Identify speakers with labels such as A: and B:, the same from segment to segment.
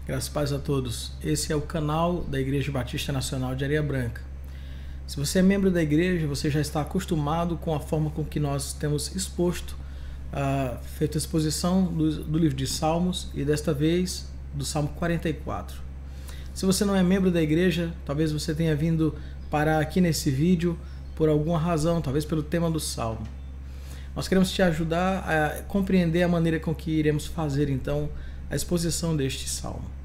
A: Graças e paz a todos. Esse é o canal da Igreja Batista Nacional de Areia Branca. Se você é membro da igreja, você já está acostumado com a forma com que nós temos exposto, feito a exposição do livro de Salmos e desta vez do Salmo 44. Se você não é membro da igreja, talvez você tenha vindo parar aqui nesse vídeo por alguma razão, talvez pelo tema do Salmo. Nós queremos te ajudar a compreender a maneira com que iremos fazer então a exposição deste Salmo.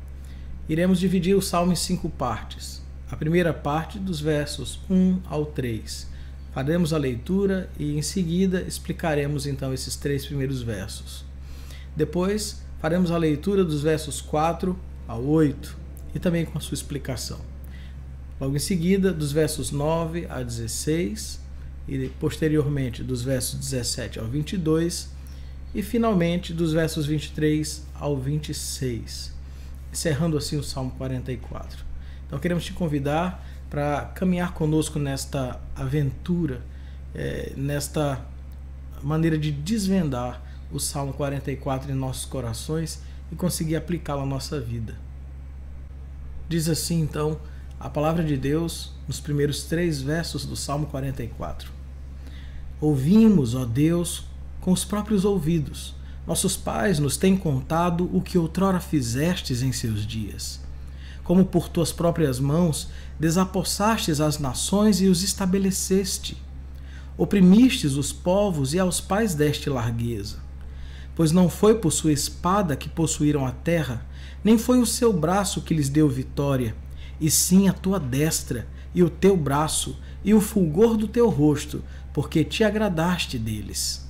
A: Iremos dividir o Salmo em 5 partes. A primeira parte dos versos 1 ao 3. Faremos a leitura e em seguida explicaremos então esses 3 primeiros versos. Depois faremos a leitura dos versos 4 ao 8 e também com a sua explicação. Logo em seguida, dos versos 9 a 16 e posteriormente dos versos 17 ao 22 e finalmente dos versos 23 ao 26, encerrando assim o Salmo 44. Então queremos te convidar para caminhar conosco nesta aventura, nesta maneira de desvendar o Salmo 44 em nossos corações e conseguir aplicá-lo à nossa vida. Diz assim então a palavra de Deus nos primeiros 3 versos do Salmo 44. Ouvimos, ó Deus, com os próprios ouvidos. Nossos pais nos têm contado o que outrora fizestes em seus dias. Como por tuas próprias mãos desapossastes as nações e os estabeleceste. Oprimistes os povos e aos pais deste largueza. Pois não foi por sua espada que possuíram a terra, nem foi o seu braço que lhes deu vitória, e sim a tua destra, e o teu braço, e o fulgor do teu rosto, porque te agradaste deles.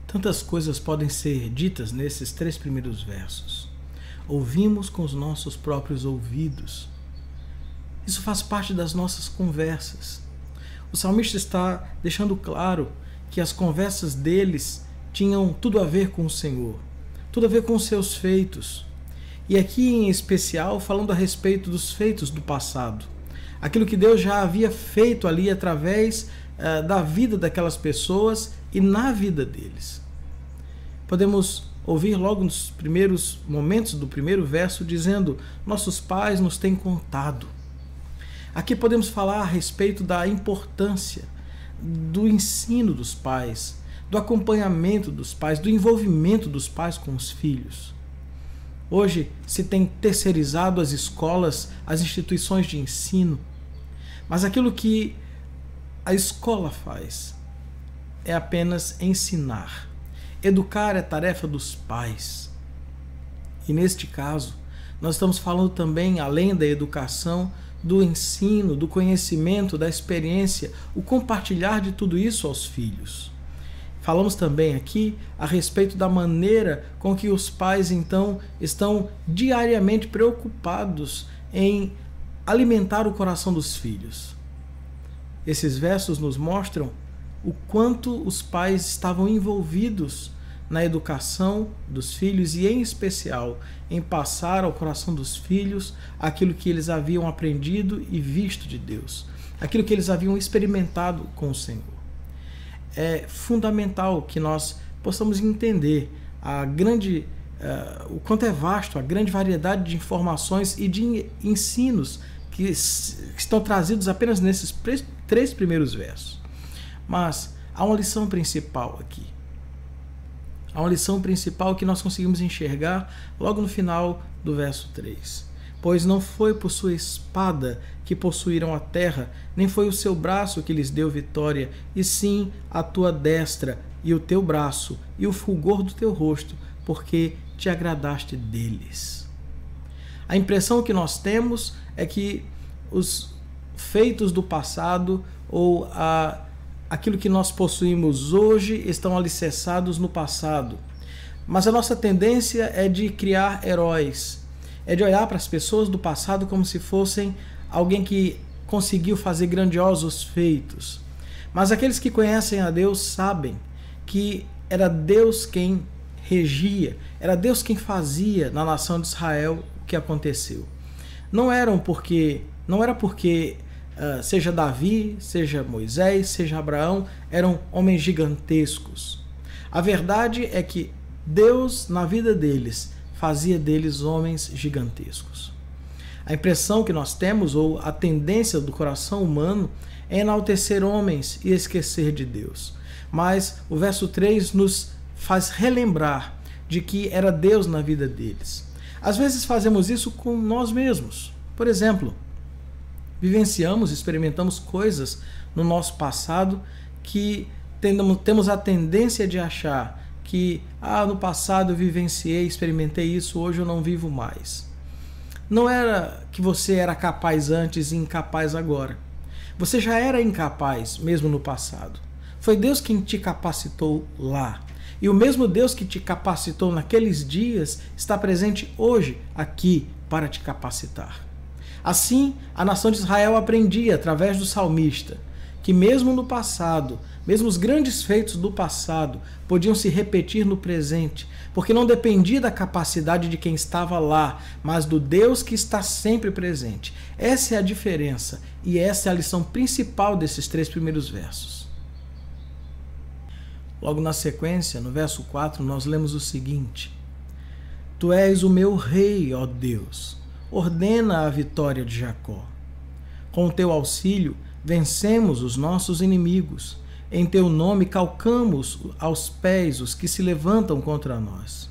A: Tantas coisas podem ser ditas nesses 3 primeiros versos. Ouvimos com os nossos próprios ouvidos. Isso faz parte das nossas conversas. O salmista está deixando claro que as conversas deles tinham tudo a ver com o Senhor, tudo a ver com os seus feitos. E aqui em especial falando a respeito dos feitos do passado. Aquilo que Deus já havia feito ali através da vida daquelas pessoas e na vida deles. Podemos ouvir logo nos primeiros momentos do primeiro verso dizendo: nossos pais nos têm contado. Aqui podemos falar a respeito da importância do ensino dos pais, do acompanhamento dos pais, do envolvimento dos pais com os filhos. Hoje se tem terceirizado as escolas, as instituições de ensino, mas aquilo que a escola faz é apenas ensinar. Educar é tarefa dos pais. E neste caso, nós estamos falando também, além da educação, do ensino, do conhecimento, da experiência, o compartilhar de tudo isso aos filhos. Falamos também aqui a respeito da maneira com que os pais, então, estão diariamente preocupados em alimentar o coração dos filhos. Esses versos nos mostram o quanto os pais estavam envolvidos na educação dos filhos e, em especial, em passar ao coração dos filhos aquilo que eles haviam aprendido e visto de Deus, aquilo que eles haviam experimentado com o Senhor. É fundamental que nós possamos entender o quanto é vasto, a grande variedade de informações e de ensinos que estão trazidos apenas nesses 3 primeiros versos. Mas há uma lição principal aqui. Há uma lição principal que nós conseguimos enxergar logo no final do verso 3. Pois não foi por sua espada que possuíram a terra, nem foi o seu braço que lhes deu vitória, e sim a tua destra e o teu braço e o fulgor do teu rosto, porque te agradaste deles. A impressão que nós temos é que os feitos do passado ou aquilo que nós possuímos hoje estão alicerçados no passado. Mas a nossa tendência é de criar heróis, é de olhar para as pessoas do passado como se fossem alguém que conseguiu fazer grandiosos feitos. Mas aqueles que conhecem a Deus sabem que era Deus quem regia, era Deus quem fazia na nação de Israel o que aconteceu. Não era porque seja Davi, seja Moisés, seja Abraão, eram homens gigantescos. A verdade é que Deus, na vida deles, fazia deles homens gigantescos. A impressão que nós temos, ou a tendência do coração humano, é enaltecer homens e esquecer de Deus. Mas o verso 3 nos faz relembrar de que era Deus na vida deles. Às vezes fazemos isso com nós mesmos. Por exemplo, vivenciamos, experimentamos coisas no nosso passado que temos a tendência de achar que no passado eu vivenciei, experimentei isso, hoje eu não vivo mais. Não era que você era capaz antes e incapaz agora. Você já era incapaz mesmo no passado. Foi Deus quem te capacitou lá. E o mesmo Deus que te capacitou naqueles dias está presente hoje aqui para te capacitar. Assim, a nação de Israel aprendia através do salmista que mesmo no passado, mesmo os grandes feitos do passado podiam se repetir no presente, porque não dependia da capacidade de quem estava lá, mas do Deus que está sempre presente. Essa é a diferença e essa é a lição principal desses 3 primeiros versos. Logo na sequência, no verso 4, nós lemos o seguinte: Tu és o meu rei, ó Deus, ordena a vitória de Jacó. Com o teu auxílio, vencemos os nossos inimigos. Em teu nome calcamos aos pés os que se levantam contra nós.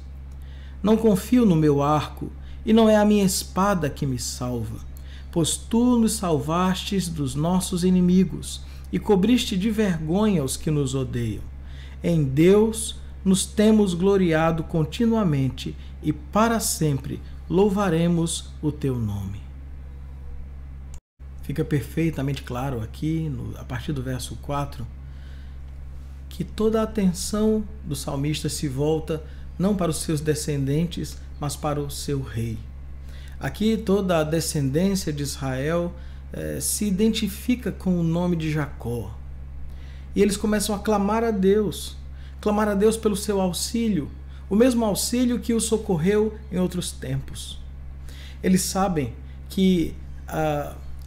A: Não confio no meu arco, e não é a minha espada que me salva, pois tu nos salvastes dos nossos inimigos e cobriste de vergonha os que nos odeiam. Em Deus nos temos gloriado continuamente e para sempre louvaremos o teu nome. Fica perfeitamente claro aqui, a partir do verso 4, que toda a atenção do salmista se volta não para os seus descendentes, mas para o seu rei. Aqui toda a descendência de Israel se identifica com o nome de Jacó. E eles começam a clamar a Deus pelo seu auxílio, o mesmo auxílio que o socorreu em outros tempos. Eles sabem que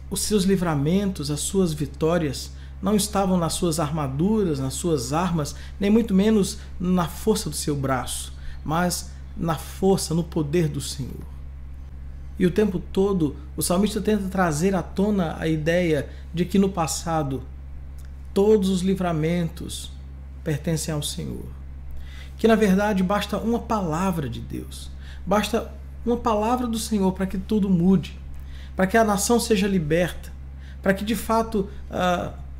A: os seus livramentos, as suas vitórias, não estavam nas suas armaduras, nas suas armas, nem muito menos na força do seu braço, mas na força, no poder do Senhor. E o tempo todo o salmista tenta trazer à tona a ideia de que no passado todos os livramentos pertencem ao Senhor. Que na verdade basta uma palavra de Deus, basta uma palavra do Senhor para que tudo mude, para que a nação seja liberta, para que de fato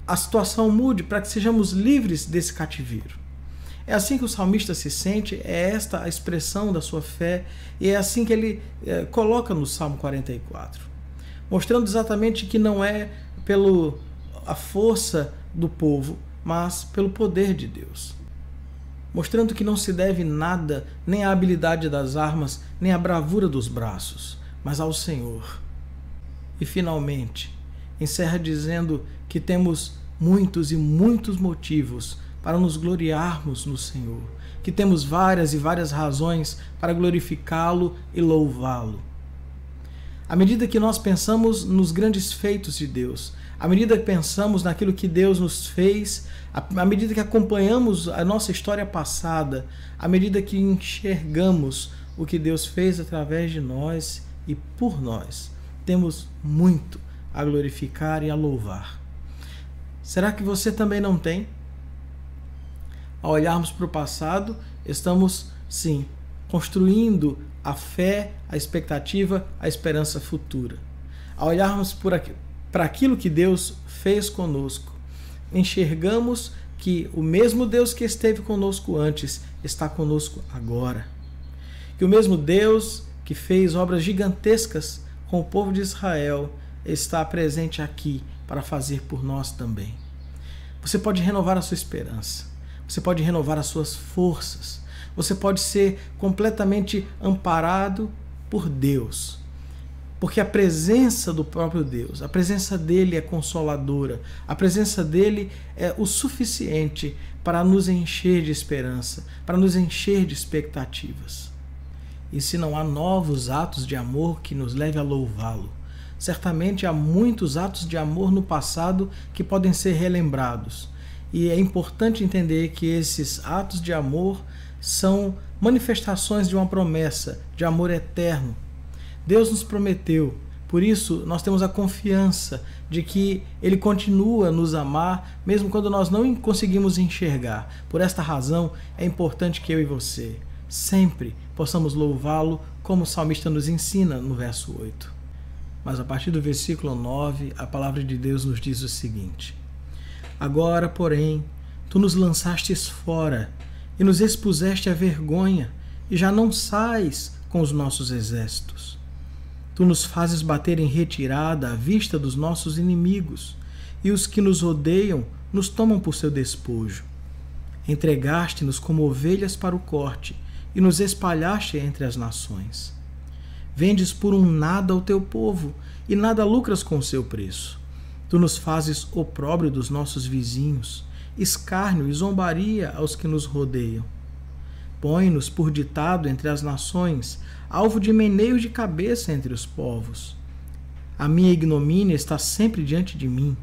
A: a situação mude, para que sejamos livres desse cativeiro. É assim que o salmista se sente, é esta a expressão da sua fé, e é assim que ele coloca no Salmo 44, mostrando exatamente que não é pela força do povo, mas pelo poder de Deus. Mostrando que não se deve nada, nem à habilidade das armas, nem à bravura dos braços, mas ao Senhor. E finalmente, encerra dizendo que temos muitos e muitos motivos para nos gloriarmos no Senhor, que temos várias e várias razões para glorificá-lo e louvá-lo. À medida que nós pensamos nos grandes feitos de Deus, à medida que pensamos naquilo que Deus nos fez, à medida que acompanhamos a nossa história passada, à medida que enxergamos o que Deus fez através de nós e por nós, temos muito a glorificar e a louvar. Será que você também não tem? Ao olharmos para o passado, estamos, sim, construindo a fé, a expectativa, a esperança futura. Ao olharmos para aquilo que Deus fez conosco, enxergamos que o mesmo Deus que esteve conosco antes está conosco agora. Que o mesmo Deus que fez obras gigantescas com o povo de Israel está presente aqui para fazer por nós também. Você pode renovar a sua esperança, você pode renovar as suas forças, você pode ser completamente amparado por Deus, porque a presença do próprio Deus, a presença dele é consoladora, a presença dele é o suficiente para nos encher de esperança, para nos encher de expectativas. E se não há novos atos de amor que nos leve a louvá-lo, certamente há muitos atos de amor no passado que podem ser relembrados. E é importante entender que esses atos de amor são manifestações de uma promessa de amor eterno. Deus nos prometeu, por isso nós temos a confiança de que Ele continua a nos amar, mesmo quando nós não conseguimos enxergar. Por esta razão, é importante que eu e você sempre possamos louvá-lo, como o salmista nos ensina no verso 8. Mas a partir do versículo 9, a palavra de Deus nos diz o seguinte: agora, porém, tu nos lançastes fora e nos expuseste à vergonha, e já não sais com os nossos exércitos. Tu nos fazes bater em retirada à vista dos nossos inimigos, e os que nos odeiam nos tomam por seu despojo. Entregaste-nos como ovelhas para o corte, e nos espalhaste entre as nações. Vendes por um nada o teu povo, e nada lucras com o seu preço. Tu nos fazes opróbrio dos nossos vizinhos, escárnio e zombaria aos que nos rodeiam. Põe-nos por ditado entre as nações, alvo de meneio de cabeça entre os povos. A minha ignomínia está sempre diante de mim,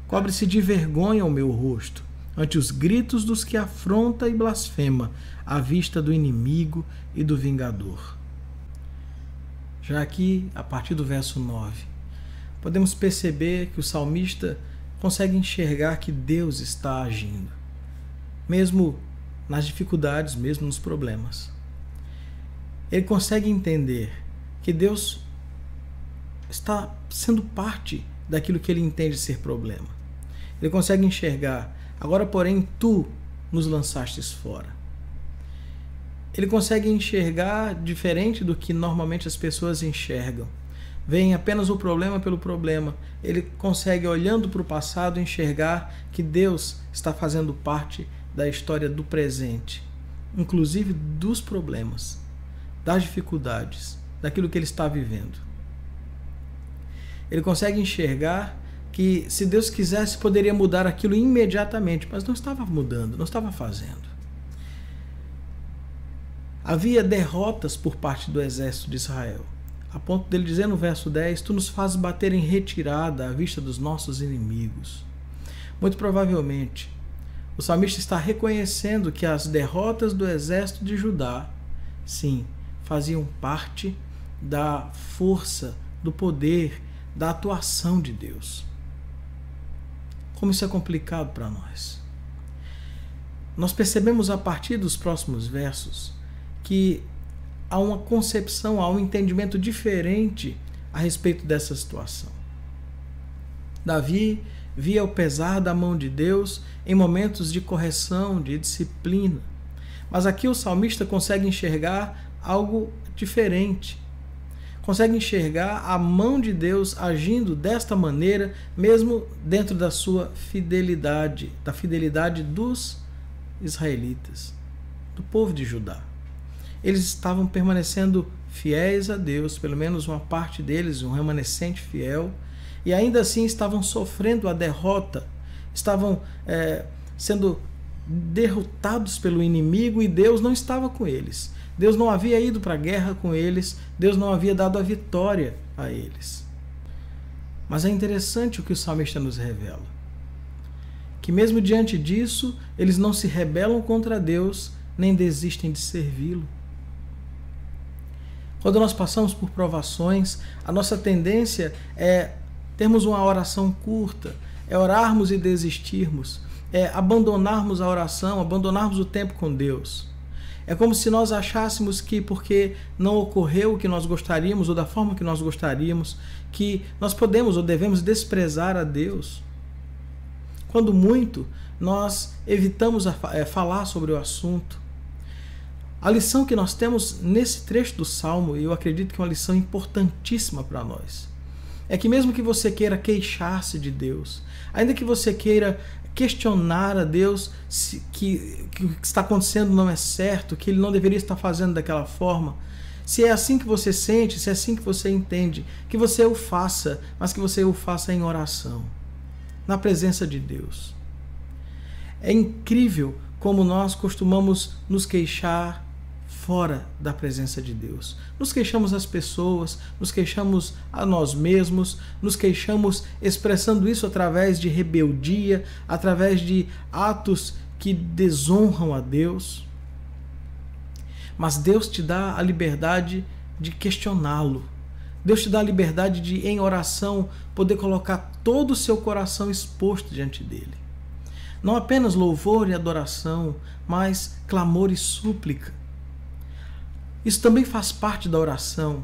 A: cobre-se de vergonha o meu rosto, ante os gritos dos que afronta e blasfema, à vista do inimigo e do vingador. Já aqui, a partir do verso 9, podemos perceber que o salmista consegue enxergar que Deus está agindo, mesmo nas dificuldades, mesmo nos problemas. Ele consegue entender que Deus está sendo parte daquilo que ele entende ser problema. Ele consegue enxergar: agora, porém, tu nos lançastes fora. Ele consegue enxergar diferente do que normalmente as pessoas enxergam. Veem apenas o problema pelo problema. Ele consegue, olhando para o passado, enxergar que Deus está fazendo parte da história do presente, inclusive dos problemas, das dificuldades, daquilo que ele está vivendo. Ele consegue enxergar que, se Deus quisesse, poderia mudar aquilo imediatamente, mas não estava mudando, não estava fazendo. Havia derrotas por parte do exército de Israel, a ponto dele dizer no verso 10, tu nos fazes bater em retirada à vista dos nossos inimigos. Muito provavelmente, o salmista está reconhecendo que as derrotas do exército de Judá, sim, faziam parte da força, do poder, da atuação de Deus. Como isso é complicado para nós. Nós percebemos a partir dos próximos versos que há uma concepção, há um entendimento diferente a respeito dessa situação. Davi via o pesar da mão de Deus em momentos de correção, de disciplina. Mas aqui o salmista consegue enxergar algo diferente. Consegue enxergar a mão de Deus agindo desta maneira, mesmo dentro da sua fidelidade, da fidelidade dos israelitas, do povo de Judá. Eles estavam permanecendo fiéis a Deus, pelo menos uma parte deles, um remanescente fiel, e ainda assim estavam sofrendo a derrota, estavam sendo derrotados pelo inimigo, e Deus não estava com eles. Deus não havia ido para a guerra com eles, Deus não havia dado a vitória a eles. Mas é interessante o que o salmista nos revela, que mesmo diante disso, eles não se rebelam contra Deus, nem desistem de servi-lo. Quando nós passamos por provações, a nossa tendência é termos uma oração curta, é orarmos e desistirmos, é abandonarmos a oração, abandonarmos o tempo com Deus. É como se nós achássemos que, porque não ocorreu o que nós gostaríamos ou da forma que nós gostaríamos, que nós podemos ou devemos desprezar a Deus. Quando muito, nós evitamos falar sobre o assunto. A lição que nós temos nesse trecho do Salmo, e eu acredito que é uma lição importantíssima para nós, é que mesmo que você queira queixar-se de Deus, ainda que você queira questionar a Deus que o que está acontecendo não é certo, que Ele não deveria estar fazendo daquela forma, se é assim que você sente, se é assim que você entende, que você o faça, mas que você o faça em oração, na presença de Deus. É incrível como nós costumamos nos queixar fora da presença de Deus. Nos queixamos às pessoas, nos queixamos a nós mesmos, nos queixamos expressando isso através de rebeldia, através de atos que desonram a Deus. mas Deus te dá a liberdade de questioná-lo. Deus te dá a liberdade de, em oração, poder colocar todo o seu coração exposto diante dele. Não apenas louvor e adoração, mas clamor e súplica. Isso também faz parte da oração.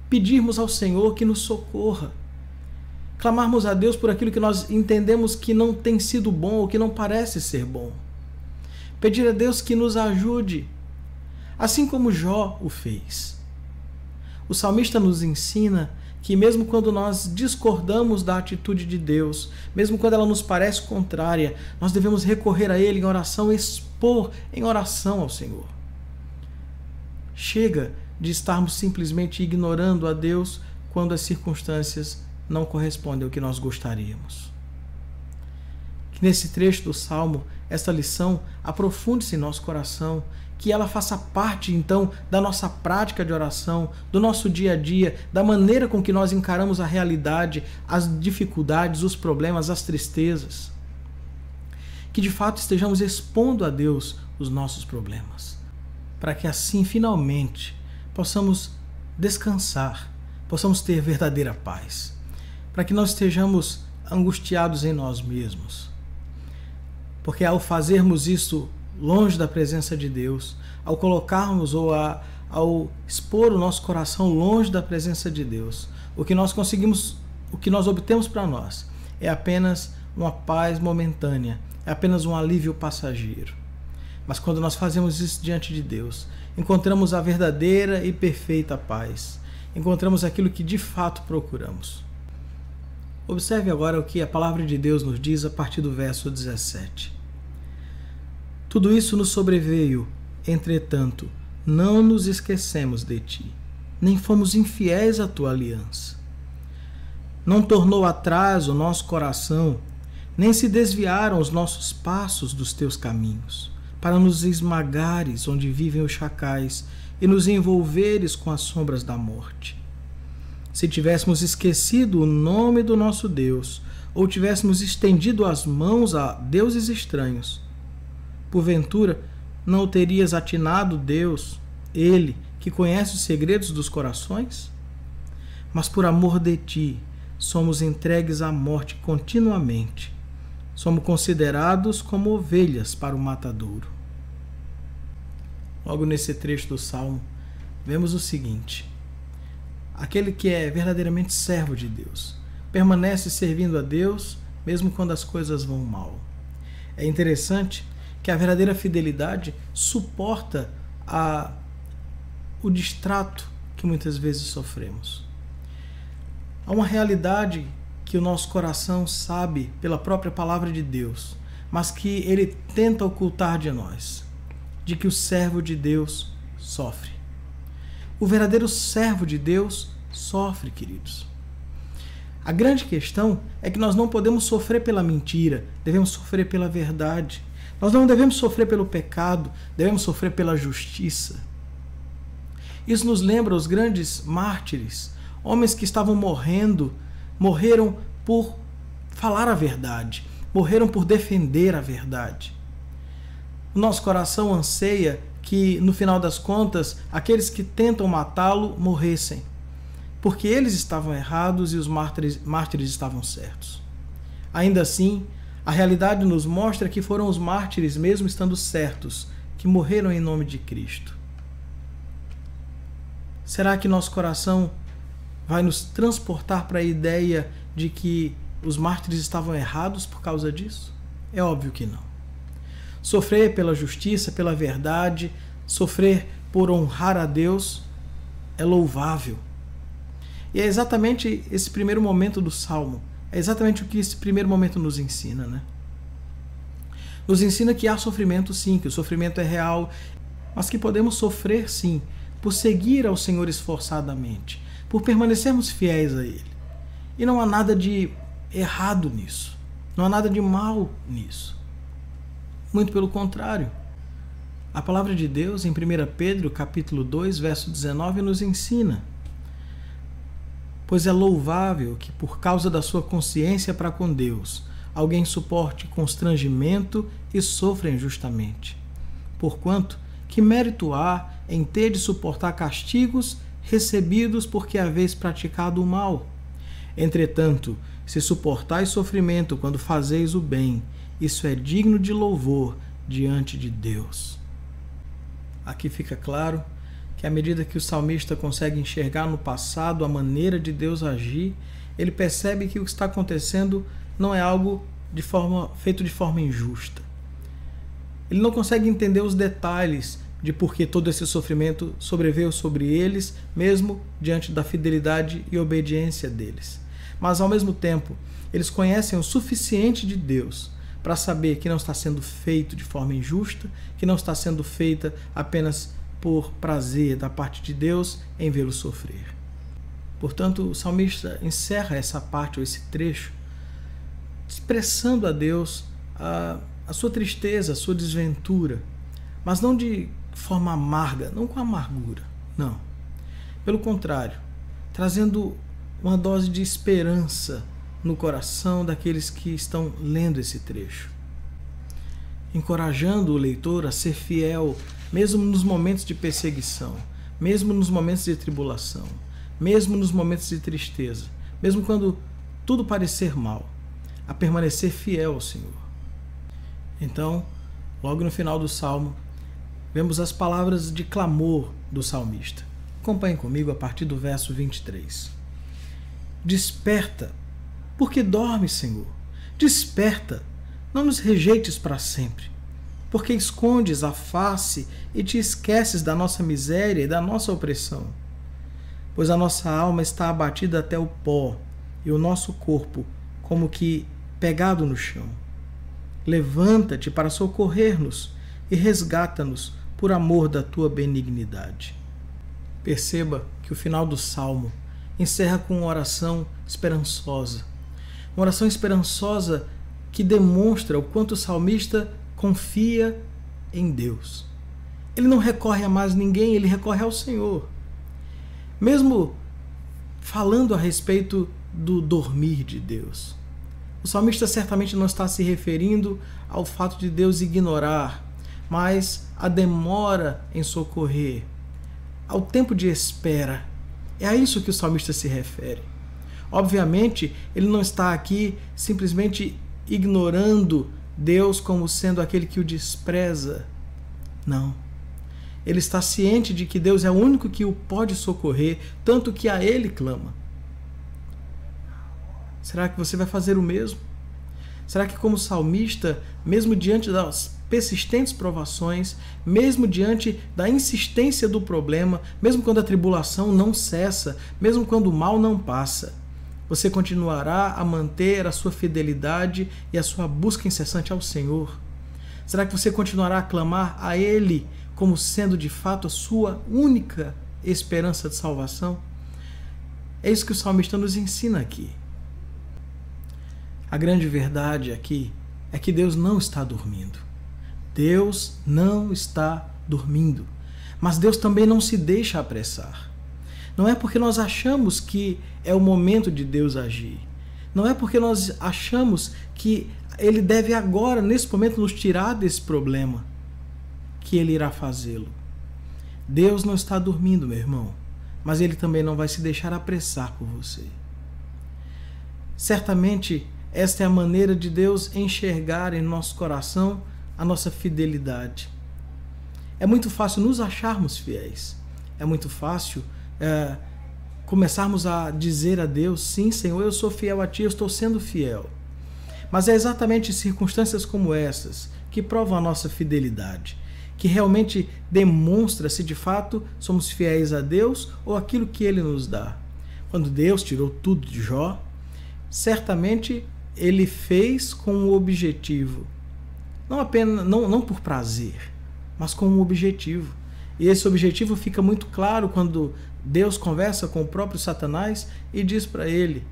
A: Pedirmos ao Senhor que nos socorra. Clamarmos a Deus por aquilo que nós entendemos que não tem sido bom ou que não parece ser bom. Pedir a Deus que nos ajude, assim como Jó o fez. O salmista nos ensina que mesmo quando nós discordamos da atitude de Deus, mesmo quando ela nos parece contrária, nós devemos recorrer a Ele em oração, expor em oração ao Senhor. Chega de estarmos simplesmente ignorando a Deus quando as circunstâncias não correspondem ao que nós gostaríamos. Que nesse trecho do Salmo, esta lição aprofunde-se em nosso coração, que ela faça parte, então, da nossa prática de oração, do nosso dia a dia, da maneira com que nós encaramos a realidade, as dificuldades, os problemas, as tristezas. Que, de fato, estejamos expondo a Deus os nossos problemas, para que assim, finalmente, possamos descansar, possamos ter verdadeira paz, para que não estejamos angustiados em nós mesmos. Porque ao fazermos isso longe da presença de Deus, ao colocarmos ou ao expor o nosso coração longe da presença de Deus, o que nós obtemos para nós é apenas uma paz momentânea, é apenas um alívio passageiro. Mas quando nós fazemos isso diante de Deus, encontramos a verdadeira e perfeita paz, encontramos aquilo que de fato procuramos. Observe agora o que a palavra de Deus nos diz a partir do verso 17. Tudo isso nos sobreveio, entretanto, não nos esquecemos de ti, nem fomos infiéis à tua aliança. Não tornou atrás o nosso coração, nem se desviaram os nossos passos dos teus caminhos, para nos esmagares onde vivem os chacais e nos envolveres com as sombras da morte. Se tivéssemos esquecido o nome do nosso Deus, ou tivéssemos estendido as mãos a deuses estranhos, porventura não o terias atinado Deus, Ele, que conhece os segredos dos corações? Mas por amor de ti, somos entregues à morte continuamente. Somos considerados como ovelhas para o matadouro. Logo nesse trecho do Salmo, vemos o seguinte: aquele que é verdadeiramente servo de Deus, permanece servindo a Deus mesmo quando as coisas vão mal. É interessante que a verdadeira fidelidade suporta o distrato que muitas vezes sofremos. Há uma realidade que o nosso coração sabe pela própria palavra de Deus, mas que ele tenta ocultar de nós, de que o servo de Deus sofre. O verdadeiro servo de Deus sofre, queridos. A grande questão é que nós não podemos sofrer pela mentira, devemos sofrer pela verdade. Nós não devemos sofrer pelo pecado, devemos sofrer pela justiça. Isso nos lembra os grandes mártires, homens que estavam morreram por falar a verdade, morreram por defender a verdade. O nosso coração anseia que, no final das contas, aqueles que tentam matá-lo morressem, porque eles estavam errados e os mártires estavam certos. Ainda assim, a realidade nos mostra que foram os mártires, mesmo estando certos, que morreram em nome de Cristo. Será que nosso coração vai nos transportar para a ideia de que os mártires estavam errados por causa disso? É óbvio que não. Sofrer pela justiça, pela verdade, sofrer por honrar a Deus é louvável. E é exatamente esse primeiro momento do Salmo. É exatamente o que esse primeiro momento nos ensina, né? Nos ensina que há sofrimento sim, que o sofrimento é real, mas que podemos sofrer sim, por seguir ao Senhor esforçadamente, por permanecermos fiéis a Ele. E não há nada de errado nisso, não há nada de mal nisso. Muito pelo contrário. A palavra de Deus em 1 Pedro, capítulo 2, verso 19, nos ensina: pois é louvável que, por causa da sua consciência para com Deus, alguém suporte constrangimento e sofra injustamente. Porquanto Que mérito há em ter de suportar castigos recebidos porque haveis praticado o mal? Entretanto, se suportais sofrimento quando fazeis o bem, isso é digno de louvor diante de Deus. Aqui fica claro que à medida que o salmista consegue enxergar no passado a maneira de Deus agir, ele percebe que o que está acontecendo não é algo feito de forma injusta. Ele não consegue entender os detalhes de por que todo esse sofrimento sobreveio sobre eles, mesmo diante da fidelidade e obediência deles. Mas, ao mesmo tempo, eles conhecem o suficiente de Deus para saber que não está sendo feito de forma injusta, que não está sendo feita apenas por prazer da parte de Deus em vê-lo sofrer. Portanto, o salmista encerra essa parte ou esse trecho expressando a Deus a sua tristeza, a sua desventura, mas não de forma amarga, não com amargura, não. Pelo contrário, trazendo uma dose de esperança no coração daqueles que estão lendo esse trecho, encorajando o leitor a ser fiel, mesmo nos momentos de perseguição, mesmo nos momentos de tribulação, mesmo nos momentos de tristeza, mesmo quando tudo parecer mal, a permanecer fiel ao Senhor. Então, logo no final do salmo, vemos as palavras de clamor do salmista. Acompanhe comigo a partir do verso 23. Desperta, porque dormes, Senhor. Desperta, não nos rejeites para sempre. Porque escondes a face e te esqueces da nossa miséria e da nossa opressão. Pois a nossa alma está abatida até o pó e o nosso corpo como que pegado no chão. Levanta-te para socorrer-nos e resgata-nos por amor da tua benignidade. Perceba que o final do salmo encerra com uma oração esperançosa. Uma oração esperançosa que demonstra o quanto o salmista confia em Deus. Ele não recorre a mais ninguém, ele recorre ao Senhor. Mesmo falando a respeito do dormir de Deus, o salmista certamente não está se referindo ao fato de Deus ignorar, mas a demora em socorrer, ao tempo de espera. É a isso que o salmista se refere. Obviamente, ele não está aqui simplesmente ignorando Deus como sendo aquele que o despreza. Não. Ele está ciente de que Deus é o único que o pode socorrer, tanto que a ele clama. Será que você vai fazer o mesmo? Será que, como salmista, mesmo diante das persistentes provações, mesmo diante da insistência do problema, mesmo quando a tribulação não cessa, mesmo quando o mal não passa, você continuará a manter a sua fidelidade e a sua busca incessante ao Senhor? Será que você continuará a clamar a Ele como sendo de fato a sua única esperança de salvação? É isso que o salmista nos ensina aqui. A grande verdade aqui é que Deus não está dormindo. Deus não está dormindo. Mas Deus também não se deixa apressar. Não é porque nós achamos que é o momento de Deus agir. Não é porque nós achamos que Ele deve agora, nesse momento, nos tirar desse problema, que Ele irá fazê-lo. Deus não está dormindo, meu irmão, mas Ele também não vai se deixar apressar por você. Certamente, esta é a maneira de Deus enxergar em nosso coração a nossa fidelidade. É muito fácil nos acharmos fiéis. É muito fácil começarmos a dizer a Deus: sim, Senhor, eu sou fiel a Ti, eu estou sendo fiel. Mas é exatamente circunstâncias como essas que provam a nossa fidelidade, que realmente demonstra se de fato somos fiéis a Deus ou aquilo que Ele nos dá. Quando Deus tirou tudo de Jó, certamente Ele fez com um objetivo, não por prazer, mas com um objetivo. E esse objetivo fica muito claro quando Deus conversa com o próprio Satanás e diz para ele: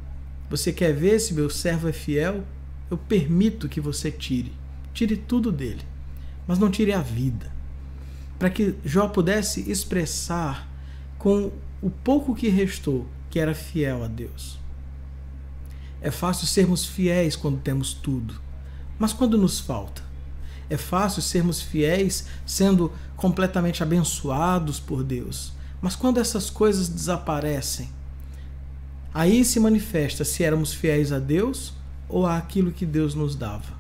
A: você quer ver se meu servo é fiel? Eu permito que você tire tudo dele, mas não tire a vida, para que Jó pudesse expressar com o pouco que restou que era fiel a Deus. É fácil sermos fiéis quando temos tudo, mas quando nos falta? é fácil sermos fiéis, sendo completamente abençoados por Deus. Mas quando essas coisas desaparecem, aí se manifesta se éramos fiéis a Deus ou àquilo que Deus nos dava.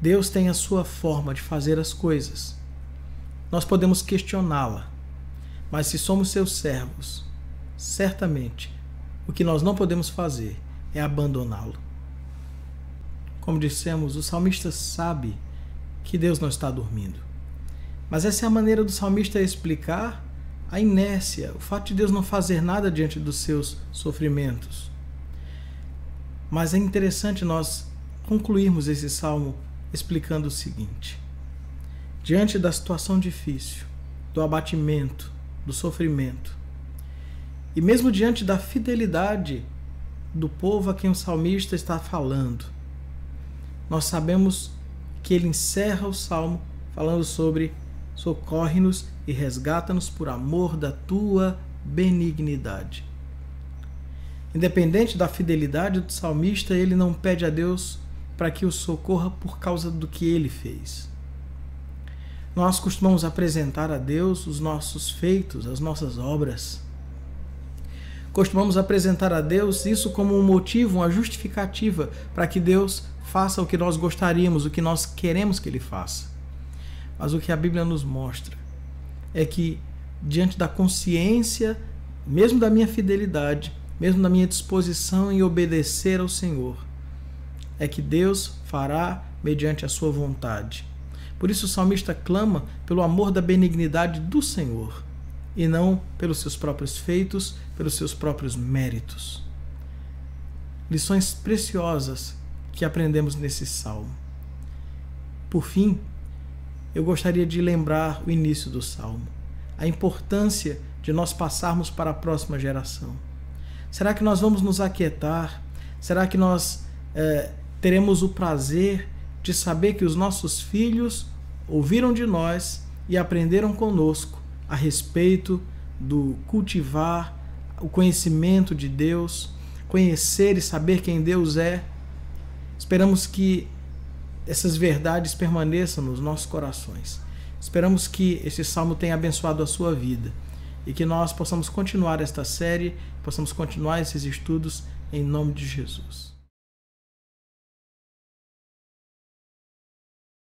A: Deus tem a sua forma de fazer as coisas. Nós podemos questioná-la, mas se somos seus servos, certamente o que nós não podemos fazer é abandoná-lo. Como dissemos, o salmista sabe que Deus não está dormindo. Mas essa é a maneira do salmista explicar a inércia, o fato de Deus não fazer nada diante dos seus sofrimentos. Mas é interessante nós concluirmos esse salmo explicando o seguinte: diante da situação difícil, do abatimento, do sofrimento, e mesmo diante da fidelidade do povo a quem o salmista está falando, nós sabemos que ele encerra o salmo falando sobre socorre-nos e resgata-nos por amor da tua benignidade. Independente da fidelidade do salmista, ele não pede a Deus para que o socorra por causa do que ele fez. Nós costumamos apresentar a Deus os nossos feitos, as nossas obras. Costumamos apresentar a Deus isso como um motivo, uma justificativa para que Deus faça o que nós gostaríamos, o que nós queremos que Ele faça. Mas o que a Bíblia nos mostra é que, diante da consciência, mesmo da minha fidelidade, mesmo da minha disposição em obedecer ao Senhor, é que Deus fará mediante a sua vontade. Por isso o salmista clama pelo amor da benignidade do Senhor, e não pelos seus próprios feitos, pelos seus próprios méritos. Lições preciosas que aprendemos nesse salmo. Por fim, eu gostaria de lembrar o início do salmo, a importância de nós passarmos para a próxima geração. Será que nós vamos nos aquietar? Será que nós teremos o prazer de saber que os nossos filhos ouviram de nós e aprenderam conosco a respeito do cultivar o conhecimento de Deus, conhecer e saber quem Deus é? Esperamos que essas verdades permaneçam nos nossos corações. Esperamos que esse salmo tenha abençoado a sua vida e que nós possamos continuar esta série, possamos continuar esses estudos em nome de Jesus.